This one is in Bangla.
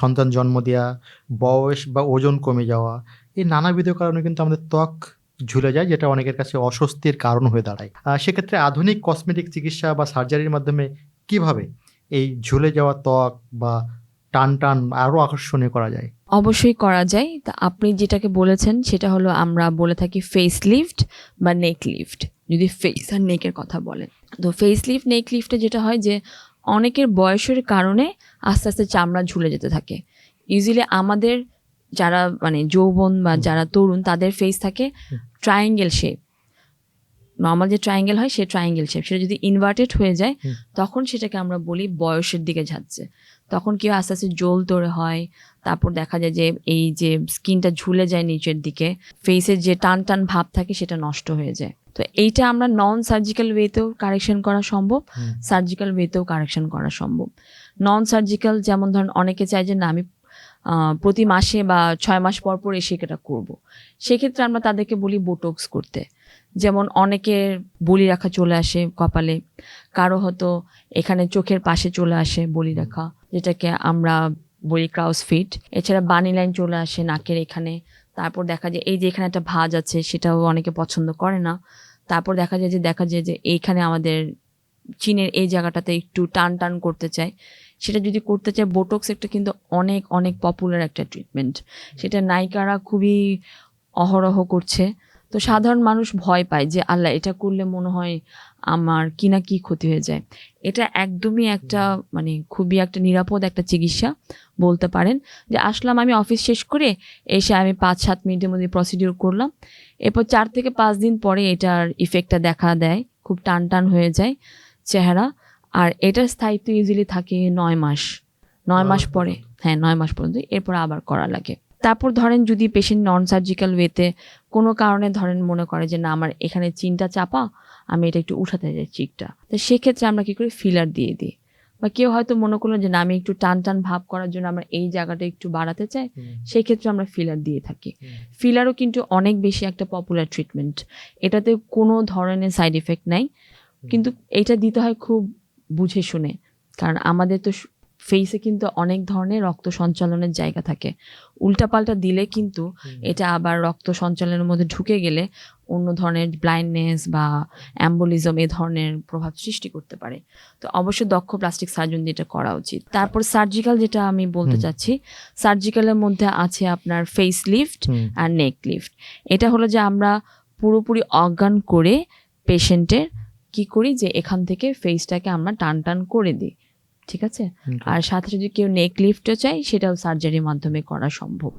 সন্তান জন্ম দেয়া, বয়স বা ওজন কমে যাওয়া, এই নানাবিধ কারণে কিন্তু আমাদের ত্বক ঝুলে যায়, যেটা অনেকের কাছে অস্বস্তির কারণ হয়ে দাঁড়ায়। সেক্ষেত্রে আধুনিক কসমেটিক চিকিৎসা বা সার্জারির মাধ্যমে কিভাবে এই ঝুলে যাওয়া ত্বক বা টান আরো আকর্ষণীয় করা যায়? অবশ্যই করা যায়। তা আপনি যেটাকে বলেছেন সেটা হলো আমরা বলে থাকি ফেস লিফট বা নেক লিফট, যদি ফেস আর নেকের কথা বলেন। তো ফেস লিফট, নেক লিফটে যেটা হয় যে অনেকের বয়সের কারণে আস্তে আস্তে চামড়া ঝুলে যেতে থাকে। ইউজুয়ালি আমাদের যারা মানে যৌবন বা যারা তরুণ তাদের ফেস থাকে ট্রায়াঙ্গেল শেপ। নর্মাল যে ট্রায়াঙ্গেল হয় সে ট্রায়াঙ্গেল শেপ, সেটা যদি ইনভার্টেড হয়ে যায় তখন সেটাকে আমরা বলি বয়সের দিকে যাচ্ছে। তখন কি আস্তে আস্তে জোল তোড়ে হয়, তারপর দেখা যায় যে এই যে স্কিনটা ঝুলে যায় নিচের দিকে, ফেসের যে টান টান ভাব থাকে সেটা নষ্ট হয়ে যায়। তো এইটা আমরা নন সার্জিক্যাল ওয়েতেও কারেকশন করা সম্ভব, সার্জিক্যাল ওয়েতেও কারেকশন করা সম্ভব। নন সার্জিক্যাল যেমন ধরেন অনেকে চায় যে না আমি প্রতি মাসে বা 6 মাস পর পর এসে এটা করবো, সেক্ষেত্রে আমরা তাদেরকে বলি বোটক্স করতে। যেমন অনেকের বলি রাখা চলে আসে কপালে, কারো হয়তো এখানে চোখের পাশে চলে আসে বলি রাখা, যেটাকে আমরা বলি ক্রাউস ফিট। এছাড়া বানি লাইন চলে আসে নাকের এখানে। তারপর দেখা যায় এই যে এখানে একটা ভাঁজ আছে, সেটাও অনেকে পছন্দ করে না। তারপর দেখা যায় যে এইখানে আমাদের চিনের এই জায়গাটাতে একটু টান টান করতে চায়, সেটা যদি করতে চায় বোটক্স একটা কিন্তু অনেক অনেক পপুলার একটা ট্রিটমেন্ট, সেটা নায়িকারা খুবই অহরহ করছে। তো সাধারণ মানুষ ভয় পায় যে আল্লাহ এটা করলে মনে হয় আমার কি না কি ক্ষতি হয়ে যায়। এটা একদমই একটা মানে খুবই একটা নিরাপদ একটা চিকিৎসা বলতে পারেন। যে আসলাম আমি অফিস শেষ করে, এসে আমি 5-7 মিনিটের মধ্যে প্রসিডিউর করলাম, এরপর 4 থেকে 5 দিন পরে এটার ইফেক্টটা দেখা দেয়, খুব টান টান হয়ে যায় চেহারা। আর এটার স্থায়িত্ব ইউজুয়ালি থাকে 9 মাস। 9 মাস পরে, হ্যাঁ 9 মাস পর্যন্ত, এরপর আবার করা লাগে। তারপর ধরেন যদি পেশেন্ট নন সার্জিক্যাল ওয়েতে কোনো কারণে ধরেন মনে করে যে না আমার এখানে চিনটা চাপা, আমি এটা একটু উঠাতে চাই চিকটা, তো সেক্ষেত্রে আমরা কি করি ফিলার দিয়ে দিই। বা কেউ হয়তো মনে করলো যে না আমি একটু টান টান ভাব করার জন্য আমার এই জায়গাটা একটু বাড়াতে চাই, সেই ক্ষেত্রে আমরা ফিলার দিয়ে থাকি। ফিলারও কিন্তু অনেক বেশি একটা পপুলার ট্রিটমেন্ট, এটাতে কোনো ধরনের সাইড এফেক্ট নাই, কিন্তু এটা দিতে হয় খুব বুঝে শুনে। কারণ আমাদের তো ফেসে কিন্তু অনেক ধরনের রক্ত সঞ্চালনের জায়গা থাকে, উল্টাপাল্টা দিলে কিন্তু এটা আবার রক্ত সঞ্চালনের মধ্যে ঢুকে গেলে অন্য ধরনের ব্লাইন্ডনেস বা অ্যাম্বোলিজম এ ধরনের প্রভাব সৃষ্টি করতে পারে। তো অবশ্যই দক্ষ প্লাস্টিক সার্জন দিয়ে এটা করা উচিত। তারপর সার্জিক্যাল যেটা আমি বলতে চাচ্ছি, সার্জিক্যালের মধ্যে আছে আপনার ফেস লিফট আর নেক লিফট। এটা হলো যে আমরা পুরোপুরি অজ্ঞান করে পেশেন্টের কি করি যে এখান থেকে ফেসটাকে আমরা টান টান করে দিই, ঠিক আছে। আর সাথে যদি কেউ নেক লিফটও চাই সেটাও সার্জারির মাধ্যমে করা সম্ভব।